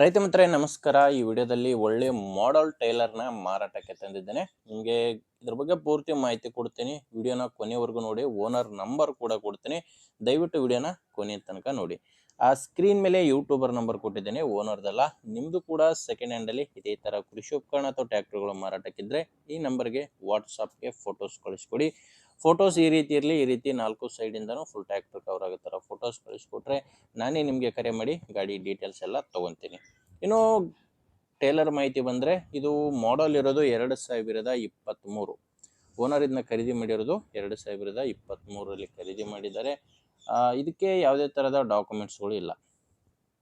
ರೈತ ಮಿತ್ರರೇ ನಮಸ್ಕಾರ. ಈ ವಿಡಿಯೋದಲ್ಲಿ ಒಳ್ಳೆ ಮಾಡೆಲ್ ಟೈಲರ್ನ ಮಾರಾಟಕ್ಕೆ ತಂದಿದ್ದೇನೆ. ನಿಮಗೆ ಇದ್ರ ಬಗ್ಗೆ ಪೂರ್ತಿ ಮಾಹಿತಿ ಕೊಡ್ತೀನಿ. ವಿಡಿಯೋನ ಕೊನೆವರೆಗೂ ನೋಡಿ. ಓನರ್ ನಂಬರ್ ಕೂಡ ಕೊಡ್ತೀನಿ, ದಯವಿಟ್ಟು ವಿಡಿಯೋನ ಕೊನೆ ತನಕ ನೋಡಿ. ಆ ಸ್ಕ್ರೀನ್ ಮೇಲೆ ಯೂಟ್ಯೂಬರ್ ನಂಬರ್ ಕೊಟ್ಟಿದ್ದೇನೆ, ಓನರ್ದಲ್ಲ. ನಿಮ್ಮದು ಕೂಡ ಸೆಕೆಂಡ್ ಹ್ಯಾಂಡಲ್ಲಿ ಇದೇ ಥರ ಕೃಷಿ ಉಪಕರಣ ಅಥವಾ ಟ್ರ್ಯಾಕ್ಟರ್ಗಳು ಮಾರಾಟಕ್ಕಿದ್ರೆ ಈ ನಂಬರ್ಗೆ ವಾಟ್ಸಪ್ಗೆ ಫೋಟೋಸ್ ಕಳಿಸ್ಕೊಡಿ. ಫೋಟೋಸ್ ಈ ರೀತಿ ಇರಲಿ, ಈ ರೀತಿ 4 ಸೈಡಿಂದನೂ ಫುಲ್ ಟ್ರ್ಯಾಕ್ಟರ್ ಕವರ್ ಆಗೋ ಥರ ಫೋಟೋಸ್ ಕಳಿಸ್ಕೊಟ್ರೆ ನಾನೇ ನಿಮಗೆ ಕರೆ ಮಾಡಿ ಗಾಡಿ ಡೀಟೇಲ್ಸ್ ಎಲ್ಲ ತೊಗೊತೀನಿ. ಇನ್ನು ಟೇಲರ್ ಮಾಹಿತಿ ಬಂದರೆ, ಇದು ಮಾಡಲ್ ಇರೋದು 2023. ಓನರ್ ಇದನ್ನ ಖರೀದಿ ಮಾಡಿರೋದು 2023ರಲ್ಲಿ ಖರೀದಿ ಮಾಡಿದ್ದಾರೆ. ಇದಕ್ಕೆ ಯಾವುದೇ ಥರದ ಡಾಕ್ಯುಮೆಂಟ್ಸ್ಗಳು ಇಲ್ಲ.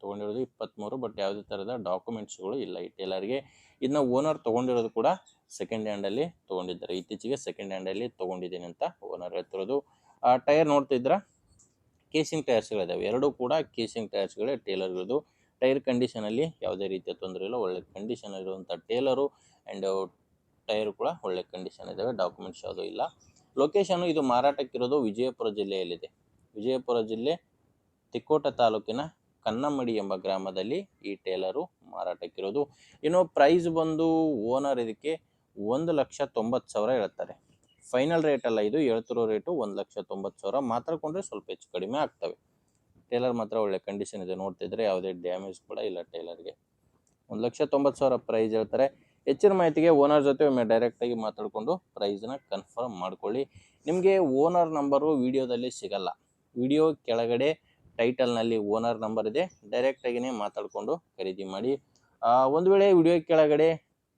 ತೊಗೊಂಡಿರೋದು 23, ಬಟ್ ಯಾವುದೇ ಥರದ ಡಾಕ್ಯುಮೆಂಟ್ಸ್ಗಳು ಇಲ್ಲ ಈ ಟೇಲರ್ಗೆ. ಇದನ್ನ ಓನರ್ ತೊಗೊಂಡಿರೋದು ಕೂಡ ಸೆಕೆಂಡ್ ಹ್ಯಾಂಡಲ್ಲಿ ತೊಗೊಂಡಿದ್ದಾರೆ. ಇತ್ತೀಚೆಗೆ ಸೆಕೆಂಡ್ ಹ್ಯಾಂಡಲ್ಲಿ ತೊಗೊಂಡಿದ್ದೀನಿ ಅಂತ ಓನರ್ ಹೇಳ್ತಿರೋದು. ಟೈರ್ ನೋಡ್ತಿದ್ರ, ಕೇಸಿಂಗ್ ಟೈರ್ಸ್ಗಳಿದ್ದಾವೆ. ಎರಡೂ ಕೂಡ ಕೇಸಿಂಗ್ ಟೈರ್ಸ್ಗಳೇ ಟೇಲರ್ಗಳದು. ಟೈರ್ ಕಂಡೀಷನಲ್ಲಿ ಯಾವುದೇ ರೀತಿಯ ತೊಂದರೆ ಇಲ್ಲ, ಒಳ್ಳೆ ಕಂಡೀಷನ್ ಇರುವಂಥ ಟೇಲರು. ಆ್ಯಂಡ್ ಟೈರು ಕೂಡ ಒಳ್ಳೆ ಕಂಡೀಷನ್ ಇದ್ದಾವೆ, ಡಾಕ್ಯುಮೆಂಟ್ಸ್ ಯಾವುದೂ ಇಲ್ಲ. ಲೊಕೇಶನು ಇದು ಮಾರಾಟಕ್ಕಿರೋದು ವಿಜಯಪುರ ಜಿಲ್ಲೆಯಲ್ಲಿದೆ. ವಿಜಯಪುರ ಜಿಲ್ಲೆ ತಿಕೋಟ ತಾಲೂಕಿನ ಕನ್ನಮಡಿ ಎಂಬ ಗ್ರಾಮದಲ್ಲಿ ಈ ಟೇಲರು ಮಾರಾಟಕ್ಕಿರೋದು. ಇನ್ನು ಪ್ರೈಸ್ ಬಂದು ಓನರ್ ಇದಕ್ಕೆ 1,90,000 ಹೇಳ್ತಾರೆ. ಫೈನಲ್ ರೇಟ್ ಅಲ್ಲ, ಇದು ಹೇಳ್ತಿರೋ ರೇಟು 1,90,000. ಮಾತಾಡ್ಕೊಂಡ್ರೆ ಸ್ವಲ್ಪ ಹೆಚ್ಚು ಕಡಿಮೆ ಆಗ್ತವೆ. ಟೇಲರ್ ಮಾತ್ರ ಒಳ್ಳೆ ಕಂಡೀಷನ್ ಇದೆ, ನೋಡ್ತಿದ್ರೆ ಯಾವುದೇ ಡ್ಯಾಮೇಜ್ ಕೂಡ ಇಲ್ಲ ಟೇಲರ್ಗೆ. 1,90,000 ಪ್ರೈಸ್ ಹೇಳ್ತಾರೆ. ಹೆಚ್ಚಿನ ಮಾಹಿತಿಗೆ ಓನರ್ ಜೊತೆ ಒಮ್ಮೆ ಡೈರೆಕ್ಟಾಗಿ ಮಾತಾಡಿಕೊಂಡು ಪ್ರೈಸ್ನ ಕನ್ಫರ್ಮ್ ಮಾಡ್ಕೊಳ್ಳಿ. ನಿಮಗೆ ಓನರ್ ನಂಬರು ವಿಡಿಯೋದಲ್ಲಿ ಸಿಗಲ್ಲ. ವಿಡಿಯೋ ಕೆಳಗಡೆ ಟೈಟಲ್ನಲ್ಲಿ ಓನರ್ ನಂಬರ್ ಇದೆ, ಡೈರೆಕ್ಟಾಗಿಯೇ ಮಾತಾಡಿಕೊಂಡು ಖರೀದಿ ಮಾಡಿ. ಒಂದು ವೇಳೆ ವಿಡಿಯೋ ಕೆಳಗಡೆ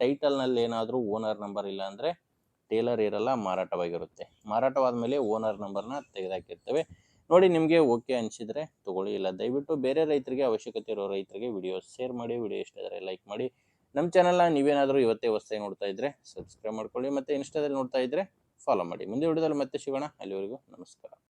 ಟೈಟಲ್ನಲ್ಲಿ ಏನಾದರೂ ಓನರ್ ನಂಬರ್ ಇಲ್ಲ ಅಂದರೆ ಟೇಲರ್ ಇರಲ್ಲ, ಮಾರಾಟವಾಗಿರುತ್ತೆ. ಮಾರಾಟವಾದ ಮೇಲೆ ಓನರ್ ನಂಬರ್ನ ತೆಗೆದಾಕಿರ್ತೇವೆ. ನೋಡಿ, ನಿಮಗೆ ಓಕೆ ಅನಿಸಿದರೆ ತೊಗೊಳ್ಳಿ, ಇಲ್ಲ ದಯವಿಟ್ಟು ಬೇರೆ ರೈತರಿಗೆ, ಅವಶ್ಯಕತೆ ಇರೋ ರೈತರಿಗೆ ವಿಡಿಯೋ ಶೇರ್ ಮಾಡಿ. ವಿಡಿಯೋ ಇಷ್ಟ ಆದರೆ ಲೈಕ್ ಮಾಡಿ. ನಮ್ಮ ಚಾನಲ್ನ ನೀವೇನಾದರೂ ಇವತ್ತೇ ಹೊಸದಾಗಿ ನೋಡ್ತಾ ಇದ್ದರೆ ಸಬ್ಸ್ಕ್ರೈಬ್ ಮಾಡ್ಕೊಳ್ಳಿ, ಮತ್ತು ಇನ್ಸ್ಟಾದಲ್ಲಿ ನೋಡ್ತಾ ಇದ್ದರೆ ಫಾಲೋ ಮಾಡಿ. ಮುಂದೆ ವಿಡಿಯೋದಲ್ಲಿ ಮತ್ತೆ ಸಿಗೋಣ. ಅಲ್ಲಿವರೆಗೂ ನಮಸ್ಕಾರ.